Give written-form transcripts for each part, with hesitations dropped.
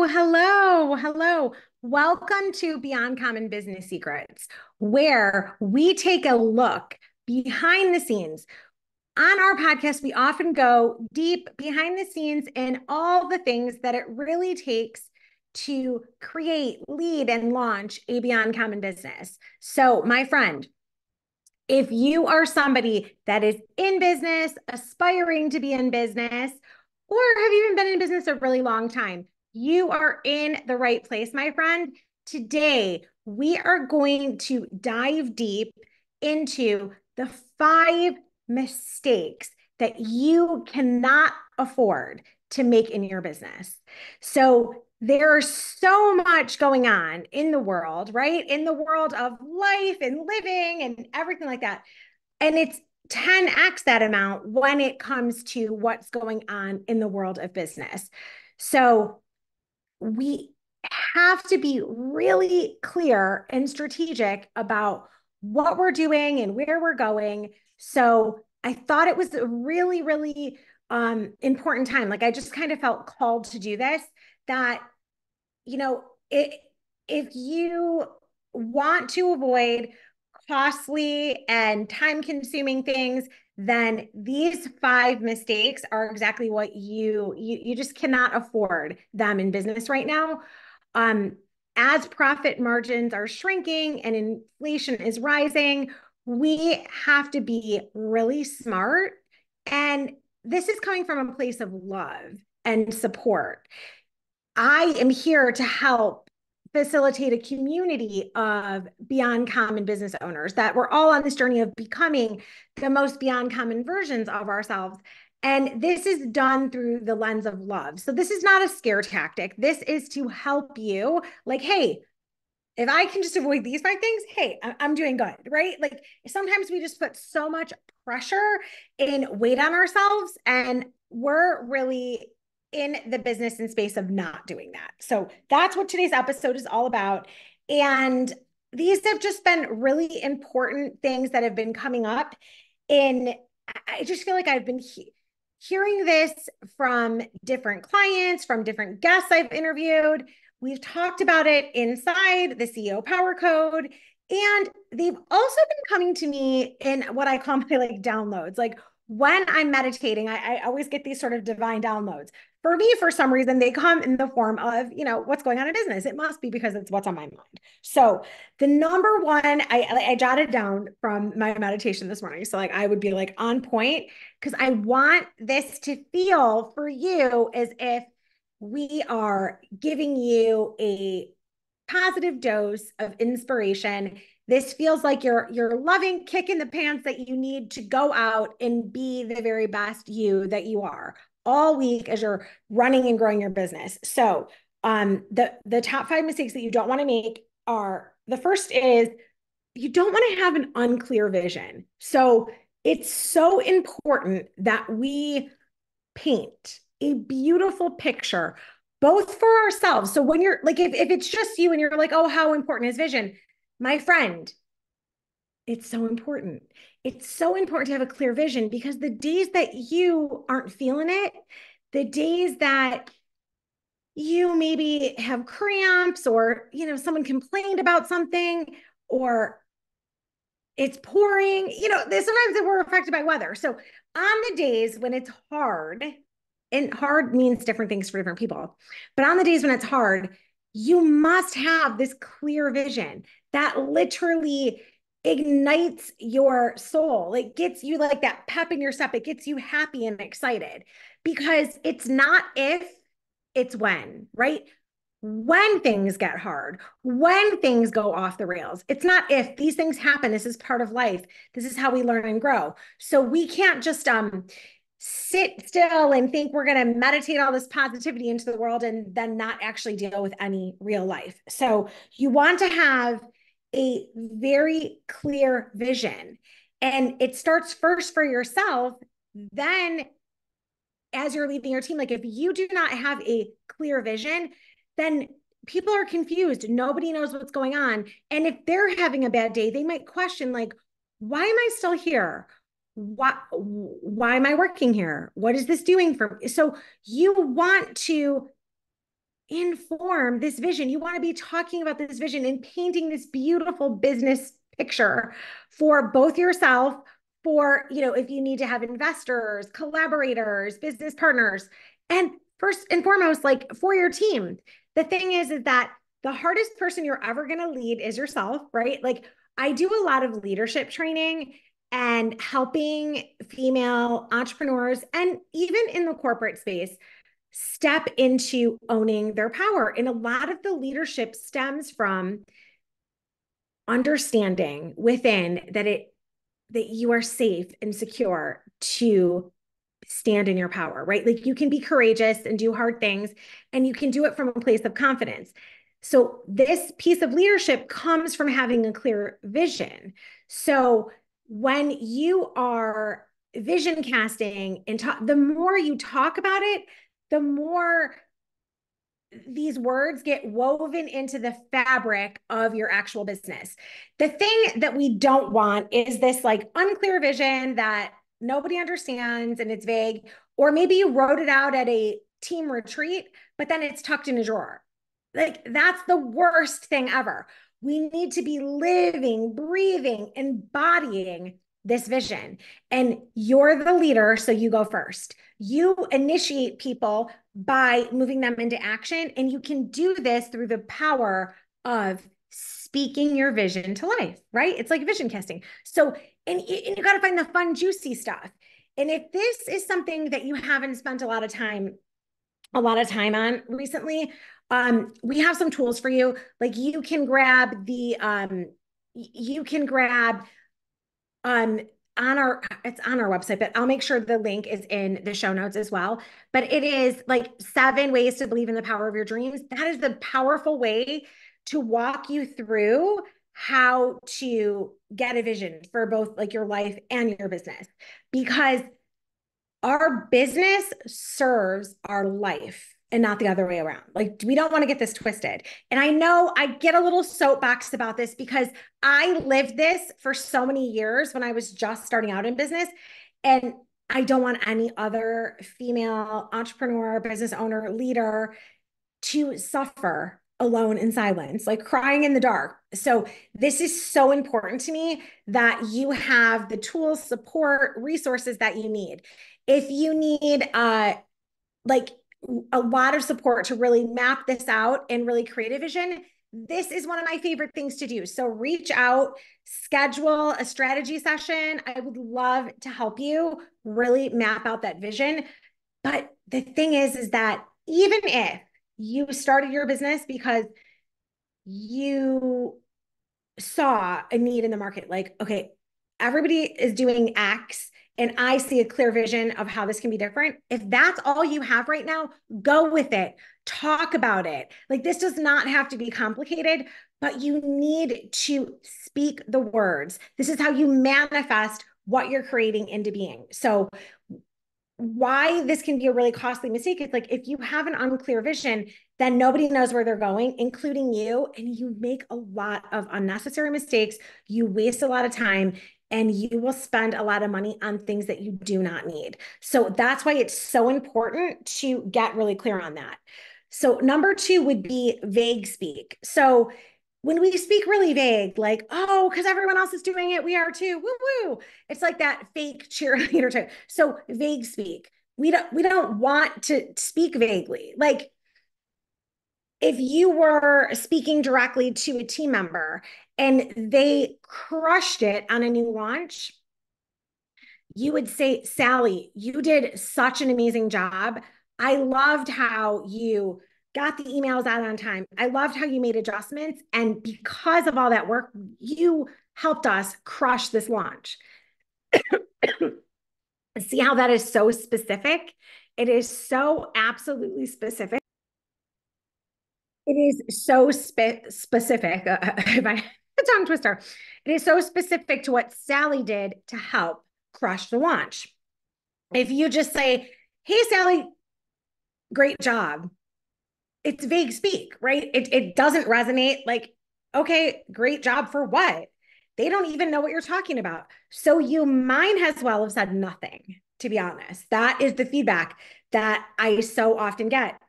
Hello. Welcome to Beyond Common Business Secrets, where we take a look behind the scenes. On our podcast, we often go deep behind the scenes in all the things that it really takes to create, lead, and launch a Beyond Common business. So, my friend, if you are somebody that is in business, aspiring to be in business, or have even been in business a really long time, you are in the right place, my friend. Today, we are going to dive deep into the 5 mistakes that you cannot afford to make in your business. So, there's so much going on in the world, right? In the world of life and living and everything like that. And it's 10x that amount when it comes to what's going on in the world of business. So we have to be really clear and strategic about what we're doing and where we're going. So I thought it was a really important time. Like I just kind of felt called to do this, that you know, it, if you want to avoid costly and time consuming things, then these 5 mistakes are exactly what you just cannot afford them in business right now. Um, as profit margins are shrinking and inflation is rising, we have to be really smart. And this is coming from a place of love and support. I am here to help facilitate a community of beyond common business owners, that we're all on this journey of becoming the most beyond common versions of ourselves. And this is done through the lens of love. So this is not a scare tactic. This is to help you, like, hey, if I can just avoid these 5 things, hey, I'm doing good, right? Like sometimes we just put so much pressure and weight on ourselves, and we're really in the business and space of not doing that. So that's what today's episode is all about. And these have just been really important things that have been coming up. And I just feel like I've been hearing this from different clients, from different guests I've interviewed. We've talked about it inside the CEO Power Code. And they've also been coming to me in what I call my like downloads. Like when I'm meditating, I always get these sort of divine downloads. For me, for some reason, they come in the form of, what's going on in business. It must be because it's what's on my mind. So the number one, I jotted down from my meditation this morning. So like I would be like on point, because I want this to feel for you as if we are giving you a positive dose of inspiration. This feels like your loving kick in the pants that you need to go out and be the very best you that you are all week as you're running and growing your business. So the top 5 mistakes that you don't want to make are, the first is you don't want to have an unclear vision. So it's so important that we paint a beautiful picture, both for ourselves. So when you're like, if it's just you and you're like, oh, how important is vision? My friend, it's so important. It's so important to have a clear vision, because the days that you aren't feeling it, the days that you maybe have cramps, or, someone complained about something, or it's pouring, sometimes we're affected by weather. So on the days when it's hard, and hard means different things for different people, but on the days when it's hard, you must have this clear vision that literally ignites your soul. It gets you like that pep in your step. It gets you happy and excited, because it's not if, it's when, right? When things get hard, when things go off the rails. It's not if. These things happen. This is part of life. This is how we learn and grow. So we can't just sit still and think we're going to meditate all this positivity into the world and then not actually deal with any real life. So you want to have a very clear vision, and it starts first for yourself. Then as you're leading your team, like if you do not have a clear vision, then people are confused. Nobody knows what's going on. And if they're having a bad day, they might question, like, why am I still here? Why am I working here? What is this doing for me? So you want to inform this vision. You want to be talking about this vision and painting this beautiful business picture for both yourself, for, if you need to have investors, collaborators, business partners, and first and foremost, like for your team. The thing is that the hardest person you're ever going to lead is yourself, right? Like I do a lot of leadership training and helping female entrepreneurs, and even in the corporate space, step into owning their power. And a lot of the leadership stems from understanding within that you are safe and secure to stand in your power, right? Like you can be courageous and do hard things, and you can do it from a place of confidence. So this piece of leadership comes from having a clear vision. So when you are vision casting and the more you talk about it, the more these words get woven into the fabric of your actual business. The thing that we don't want is this like unclear vision that nobody understands and it's vague, or maybe you wrote it out at a team retreat, but then it's tucked in a drawer. Like that's the worst thing ever. We need to be living, breathing, embodying this vision. And you're the leader, so you go first. You initiate people by moving them into action. And you can do this through the power of speaking your vision to life, right? It's like vision casting. So, and you got to find the fun, juicy stuff. And if this is something that you haven't spent a lot of time on recently, we have some tools for you. Like you can grab um, it's on our website, but I'll make sure the link is in the show notes as well. But it is like 7 ways to believe in the power of your dreams. That is the powerful way to walk you through how to get a vision for both like your life and your business, because our business serves our life and not the other way around. Like, we don't want to get this twisted. And I know I get a little soapbox about this because I lived this for so many years when I was just starting out in business. And I don't want any other female entrepreneur, business owner, leader to suffer alone in silence, like crying in the dark. So this is so important to me that you have the tools, support, resources that you need. If you need like a lot of support to really map this out and really create a vision, this is one of my favorite things to do. So reach out, schedule a strategy session. I would love to help you really map out that vision. But the thing is that even if you started your business because you saw a need in the market, like, okay, everybody is doing X and I see a clear vision of how this can be different. If that's all you have right now, go with it. Talk about it. Like, this does not have to be complicated, but you need to speak the words. This is how you manifest what you're creating into being. So why this can be a really costly mistake is like, if you have an unclear vision, then nobody knows where they're going, including you, and you make a lot of unnecessary mistakes. You waste a lot of time, and you will spend a lot of money on things that you do not need. So that's why it's so important to get really clear on that. So number 2 would be vague speak. So when we speak really vague, like, oh, because everyone else is doing it, we are too, woo woo. It's like that fake cheerleader type. So vague speak. We don't want to speak vaguely. Like, if you were speaking directly to a team member and they crushed it on a new launch, you would say, Sally, you did such an amazing job. I loved how you got the emails out on time. I loved how you made adjustments. And because of all that work, you helped us crush this launch. See how that is so specific? It is so absolutely specific. It is so specific. If I a tongue twister, it is so specific to what Sally did to help crush the launch. If you just say, hey, Sally, great job, it's vague speak, right? It doesn't resonate. Like, okay, great job for what? They don't even know what you're talking about. So you might as well have said nothing, to be honest. That is the feedback that I so often get.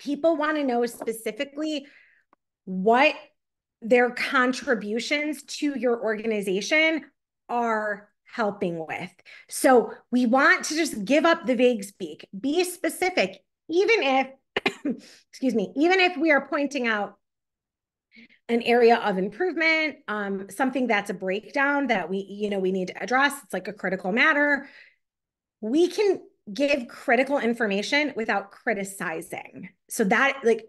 People want to know specifically what their contributions to your organization are helping with. So we want to just give up the vague speak, be specific, even if, excuse me, even if we are pointing out an area of improvement, something that's a breakdown that we need to address. It's like a critical matter. We can give critical information without criticizing. So that, like,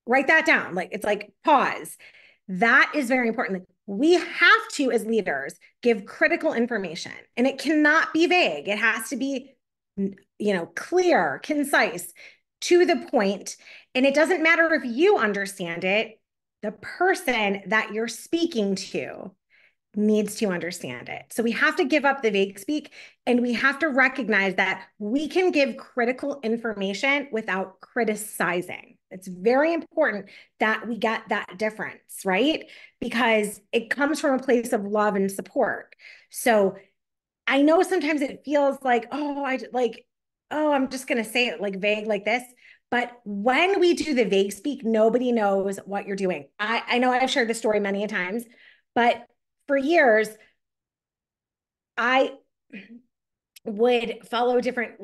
write that down. Like, it's like pause. That is very important. Like, we have to, as leaders, give critical information, and it cannot be vague. It has to be, clear, concise, to the point. And it doesn't matter if you understand it, the person that you're speaking to needs to understand it. So we have to give up the vague speak, and we have to recognize that we can give critical information without criticizing. It's very important that we get that difference, right? Because it comes from a place of love and support. So I know sometimes it feels like, I'm just going to say it like vague like this. But when we do the vague speak, nobody knows what you're doing. I know I've shared this story many times, but for years, I would follow different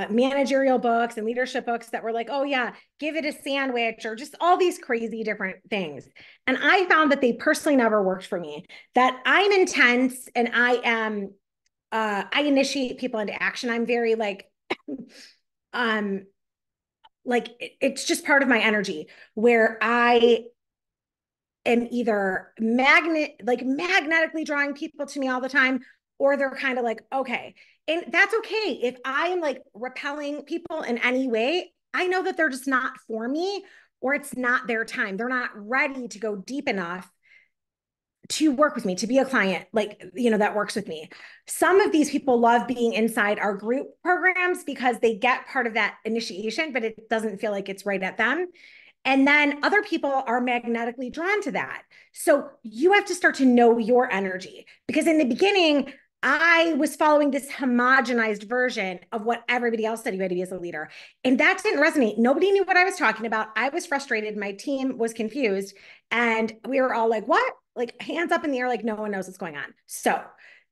managerial books and leadership books that were like, oh yeah, give it a sandwich, or just all these crazy different things. And I found that they personally never worked for me, that I'm intense and I initiate people into action. I'm very it's just part of my energy, where I am either magnetically drawing people to me all the time, or they're kind of like, okay. And that's okay. If I'm like repelling people in any way, I know that they're just not for me, or it's not their time. They're not ready to go deep enough to work with me, to be a client, that works with me. Some of these people love being inside our group programs because they get part of that initiation, but it doesn't feel like it's right at them. And then other people are magnetically drawn to that. So you have to start to know your energy, because in the beginning, I was following this homogenized version of what everybody else said you had to be as a leader. And that didn't resonate. Nobody knew what I was talking about. I was frustrated. My team was confused. And we were all like, what? Like, hands up in the air, like no one knows what's going on. So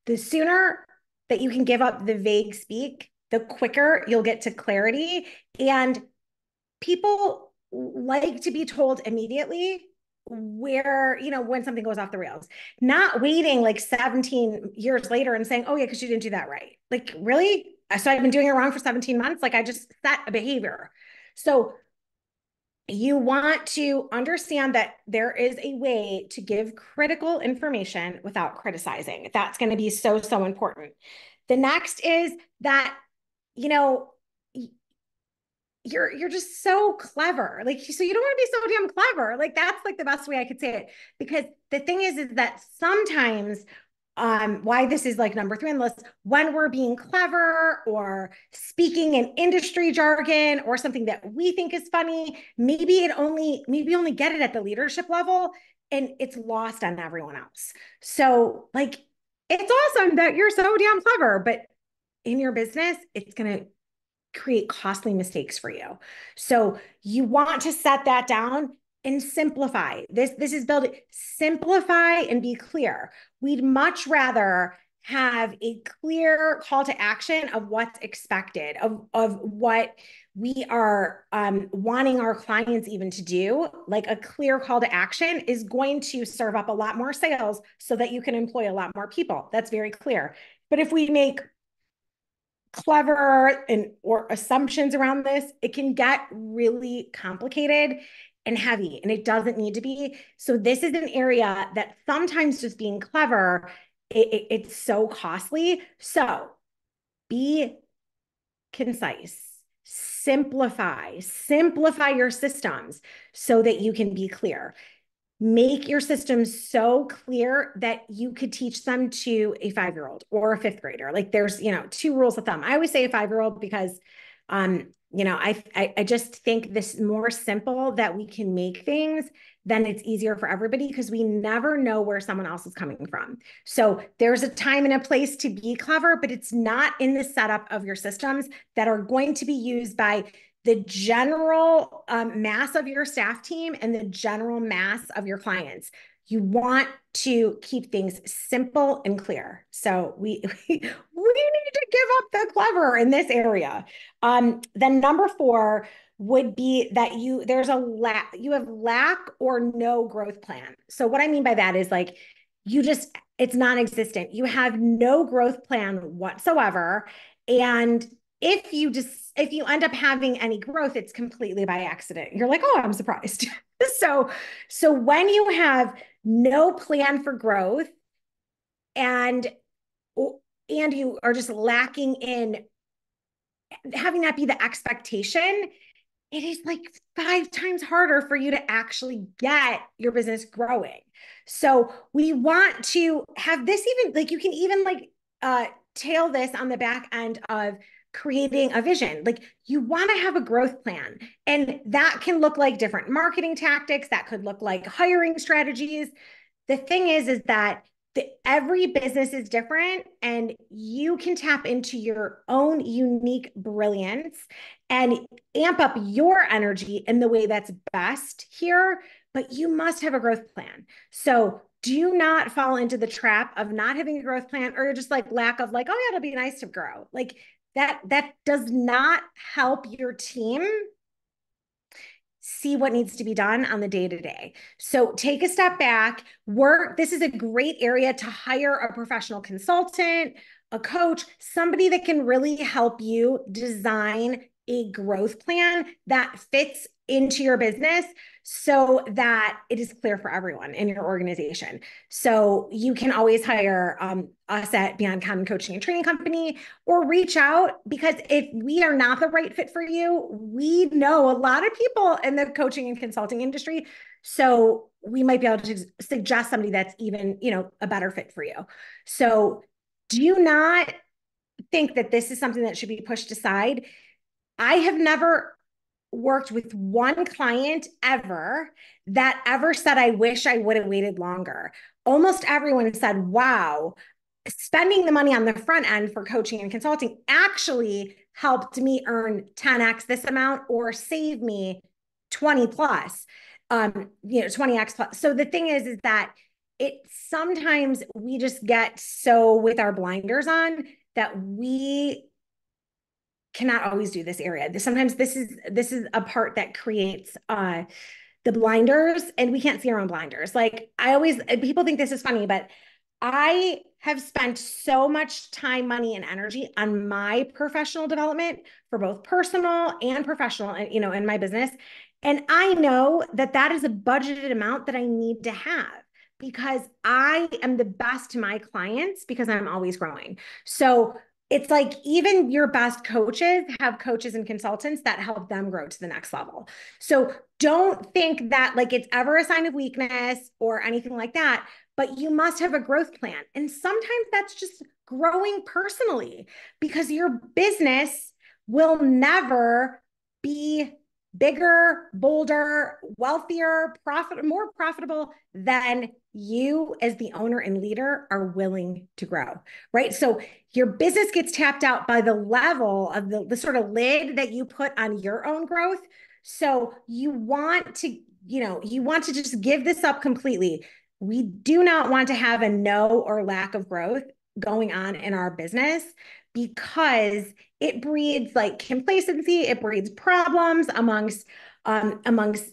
the sooner that you can give up the vague speak, the quicker you'll get to clarity. And people like to be told immediately where, when something goes off the rails, not waiting like 17 years later and saying, oh yeah, because you didn't do that right. Like, really? So I've been doing it wrong for 17 months. Like, I just set a behavior. So you want to understand that there is a way to give critical information without criticizing. That's going to be so, so important. The next is that, you know, you're just so clever. Like, so you don't want to be so damn clever. Like, that's like the best way I could say it. Because the thing is that sometimes why this is like number 3 on the list, when we're being clever or speaking in industry jargon or something that we think is funny, maybe only get it at the leadership level, and it's lost on everyone else. So like, it's awesome that you're so damn clever, but in your business, it's going to create costly mistakes for you. So you want to set that down and simplify. This is build it, simplify and be clear. We'd much rather have a clear call to action of what's expected, of what we are wanting our clients even to do. Like, a clear call to action is going to serve up a lot more sales so that you can employ a lot more people. That's very clear. But if we make clever or assumptions around this, it can get really complicated and heavy, and it doesn't need to be. So this is an area that sometimes just being clever, it's so costly. So be concise, simplify your systems so that you can be clear. Make your systems so clear that you could teach them to a 5-year-old or a 5th grader. Like, there's, 2 rules of thumb. I always say a 5-year-old because, I just think this more simple that we can make things, then it's easier for everybody, because we never know where someone else is coming from. So there's a time and a place to be clever, but it's not in the setup of your systems that are going to be used by the general mass of your staff team and the general mass of your clients. You want to keep things simple and clear. So we need to give up the clever in this area. Then number 4 would be that you have lack or no growth plan. So what I mean by that is like it's non-existent. You have no growth plan whatsoever. And if you end up having any growth, it's completely by accident. You're like, oh, I'm surprised. So when you have no plan for growth and you are just lacking in having that be the expectation, it is like 5 times harder for you to actually get your business growing. So we want to have this, even like you can even like tail this on the back end of creating a vision. Like you want to have a growth plan, and that can look like different marketing tactics. That could look like hiring strategies. The thing is that every business is different, and you can tap into your own unique brilliance and amp up your energy in the way that's best here. But you must have a growth plan. So do not fall into the trap of not having a growth plan, or just like lack of like, oh yeah, it'll be nice to grow. Like that does not help your team see what needs to be done on the day-to-day. So take a step back. This is a great area to hire a professional consultant, a coach, somebody that can really help you design a growth plan that fits into your business so that it is clear for everyone in your organization. So you can always hire us at Beyond Common Coaching and Training Company, or reach out, because if we are not the right fit for you, we know a lot of people in the coaching and consulting industry. So we might be able to suggest somebody that's even, a better fit for you. So do not think that this is something that should be pushed aside. I have never worked with one client ever that ever said, I wish I would have waited longer. Almost everyone said, wow, spending the money on the front end for coaching and consulting actually helped me earn 10x this amount, or save me 20 plus, 20x plus. So the thing is that sometimes we just get so with our blinders on that we cannot always do this area. Sometimes this is a part that creates the blinders, and we can't see our own blinders. Like people think this is funny, but I have spent so much time, money, and energy on my professional development for both personal and professional, in my business. And I know that is a budgeted amount that I need to have, because I am the best to my clients because I'm always growing. So it's like even your best coaches have coaches and consultants that help them grow to the next level. So don't think that like it's ever a sign of weakness or anything like that, but you must have a growth plan. And sometimes that's just growing personally, because your business will never be bigger, bolder, wealthier, more profitable than you as the owner and leader are willing to grow, right? So your business gets tapped out by the level of the sort of lid that you put on your own growth. So you want to just give this up completely. We do not want to have a no or lack of growth going on in our business, because it breeds like complacency, it breeds problems amongst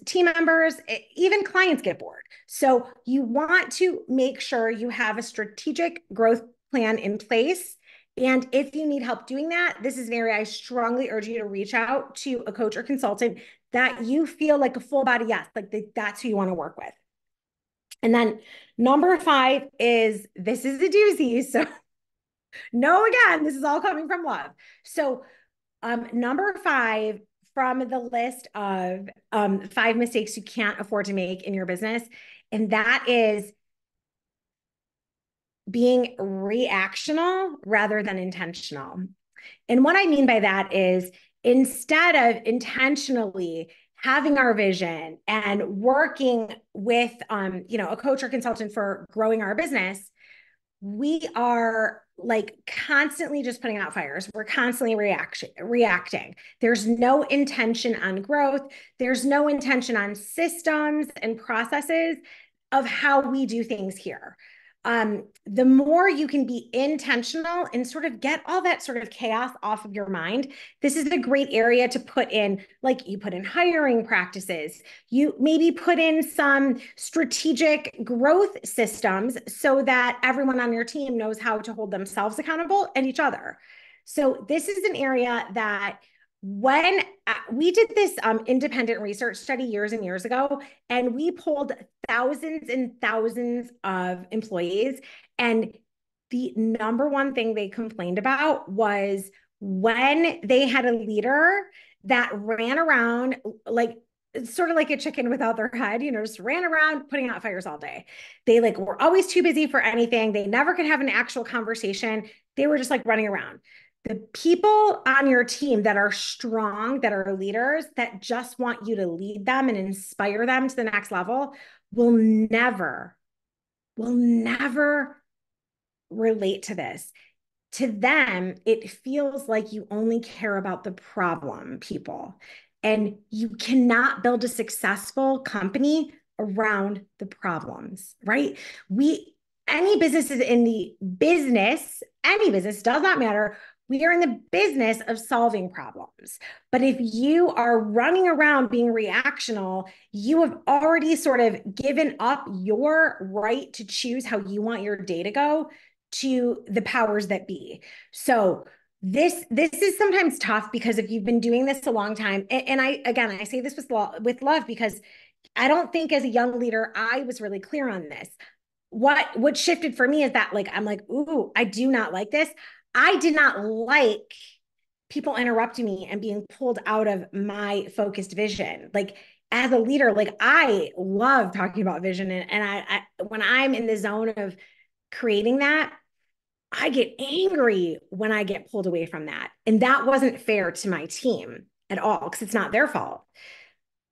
team members. Even clients get bored. So you want to make sure you have a strategic growth plan in place. And if you need help doing that, this is an area I strongly urge you to reach out to a coach or consultant that you feel like a full body yes, like that's who you want to work with. And then number 5 is, this is a doozy. So no, again, this is all coming from love. So number 5 from the list of 5 mistakes you can't afford to make in your business, and that is being reactional rather than intentional. And what I mean by that is, instead of intentionally having our vision and working with a coach or consultant for growing our business, we are like constantly just putting out fires. We're constantly reacting. There's no intention on growth. There's no intention on systems and processes of how we do things here. The more you can be intentional and sort of get all that sort of chaos off of your mind, this is a great area to put in, like you put in hiring practices, you maybe put in some strategic growth systems so that everyone on your team knows how to hold themselves accountable and each other. So this is an area that when we did this independent research study years and years ago, and we polled thousands and thousands of employees, and the number one thing they complained about was when they had a leader that ran around like sort of like a chicken without their head, just ran around putting out fires all day. They like were always too busy for anything. They never could have an actual conversation. They were just like running around. The people on your team that are strong, that are leaders, that just want you to lead them and inspire them to the next level will never relate to this. To them, it feels like you only care about the problem, people. And you cannot build a successful company around the problems, right? Any business is in the business, any business does not matter. We are in the business of solving problems. But if you are running around being reactional, you have already sort of given up your right to choose how you want your day to go to the powers that be. So this is sometimes tough because if you've been doing this a long time, and I say this with love because I don't think as a young leader I was really clear on this. What shifted for me is that like I'm like, ooh, I do not like this. I did not like people interrupting me and being pulled out of my focused vision. Like as a leader, like I love talking about vision, and I when I'm in the zone of creating that, I get angry when I get pulled away from that. And that wasn't fair to my team at all because it's not their fault.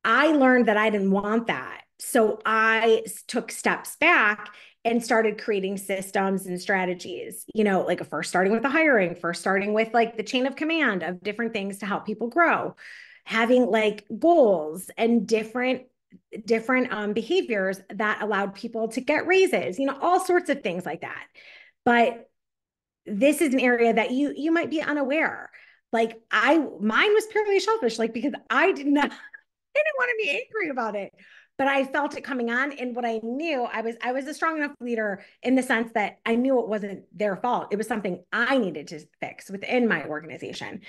I learned that I didn't want that. So I took steps back and started creating systems and strategies, like first starting with the hiring, first starting with like the chain of command of different things to help people grow, having like goals and different behaviors that allowed people to get raises, all sorts of things like that. But this is an area that you might be unaware. Like mine was purely selfish, like because I didn't want to be angry about it, but I felt it coming on. And what I knew, I was a strong enough leader in the sense that I knew it wasn't their fault. It was something I needed to fix within my organization.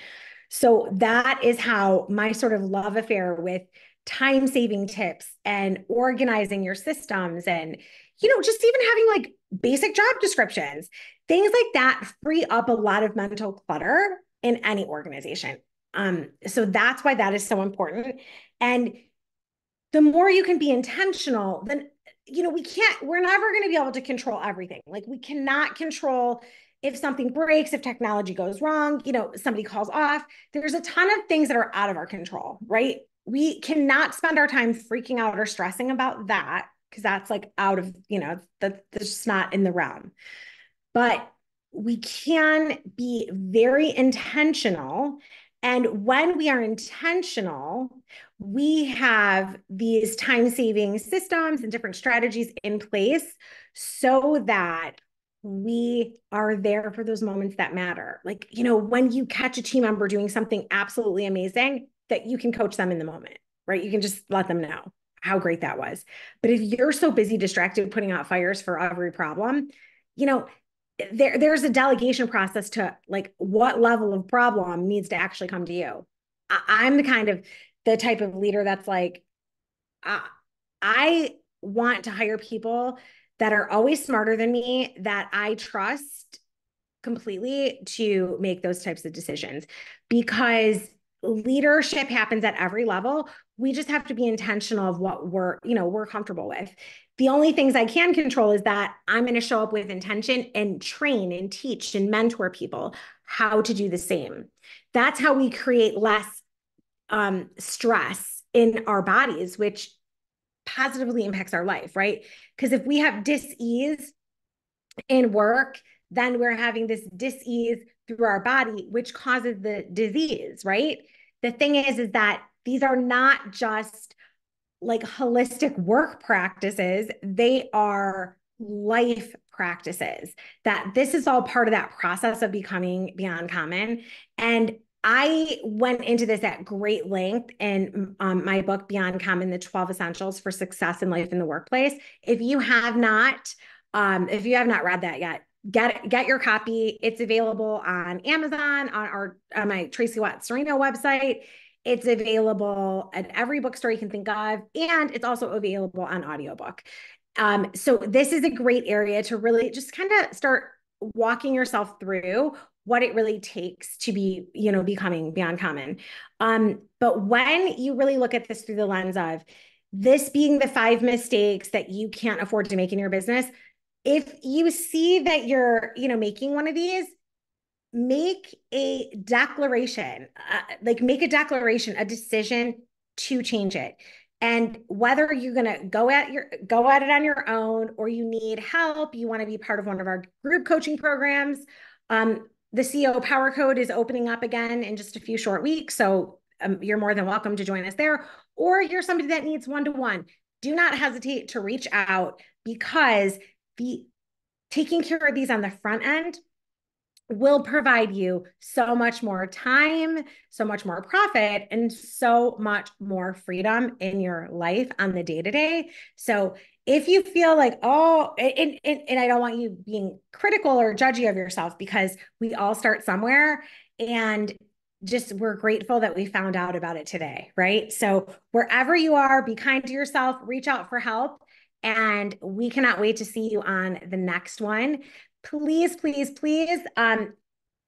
So that is how my sort of love affair with time saving tips and organizing your systems and, just even having like basic job descriptions, things like that free up a lot of mental clutter in any organization. So that's why that is so important. And the more you can be intentional, then we're never going to be able to control everything. Like we cannot control if something breaks, if technology goes wrong, somebody calls off. There's a ton of things that are out of our control, right? We cannot spend our time freaking out or stressing about that because that's like out of, that's just not in the realm. But we can be very intentional. And when we are intentional, we have these time saving systems and different strategies in place so that we are there for those moments that matter. Like, when you catch a team member doing something absolutely amazing, that you can coach them in the moment, right? You can just let them know how great that was. But if you're so busy, distracted, putting out fires for every problem, you know, there's a delegation process to like what level of problem needs to actually come to you. I'm the type of leader that's like, I want to hire people that are always smarter than me, that I trust completely to make those types of decisions, because leadership happens at every level. We just have to be intentional of what we're comfortable with. The only things I can control is that I'm going to show up with intention and train and teach and mentor people how to do the same. That's how we create less stress in our bodies, which positively impacts our life, right? Because if we have dis-ease in work, then we're having this dis-ease through our body, which causes the disease, right? The thing is that these are not just like holistic work practices, they are life practices. That this is all part of that process of becoming beyond common. And I went into this at great length in my book, Beyond Common, the 12 Essentials for Success in Life in the Workplace. If you have not, if you have not read that yet, get your copy. It's available on Amazon, on my Tracy Watts Serino website. It's available at every bookstore you can think of, and it's also available on audiobook. So this is a great area to really just kind of start walking yourself through what it really takes to be, becoming beyond common. But when you really look at this through the lens of this being the 5 mistakes that you can't afford to make in your business, if you see that you're, making one of these, make a declaration, a decision to change it. And whether you're going to go at it on your own, or you need help, you want to be part of one of our group coaching programs. The CEO Power Code is opening up again in just a few short weeks. So you're more than welcome to join us there. Or you're somebody that needs one-to-one. Do not hesitate to reach out, because taking care of these on the front end will provide you so much more time, so much more profit, and so much more freedom in your life on the day-to-day. So if you feel like, and I don't want you being critical or judgy of yourself, because we all start somewhere, and just we're grateful that we found out about it today, right? So wherever you are, be kind to yourself, reach out for help, and we cannot wait to see you on the next one. Please, please, please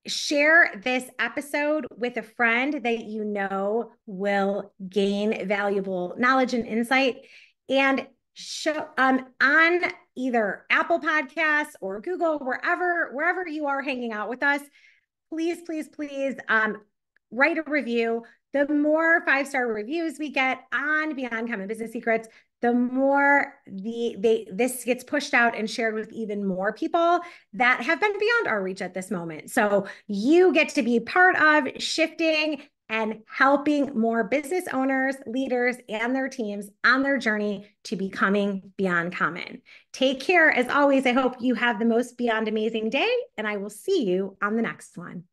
share this episode with a friend that you know will gain valuable knowledge and insight. And show on either Apple Podcasts or Google, wherever you are hanging out with us, please, please, please write a review. The more 5-star reviews we get on Beyond Common Business Secrets, the more this gets pushed out and shared with even more people that have been beyond our reach at this moment. So you get to be part of shifting and helping more business owners, leaders, and their teams on their journey to becoming beyond common. Take care. As always, I hope you have the most beyond amazing day, and I will see you on the next one.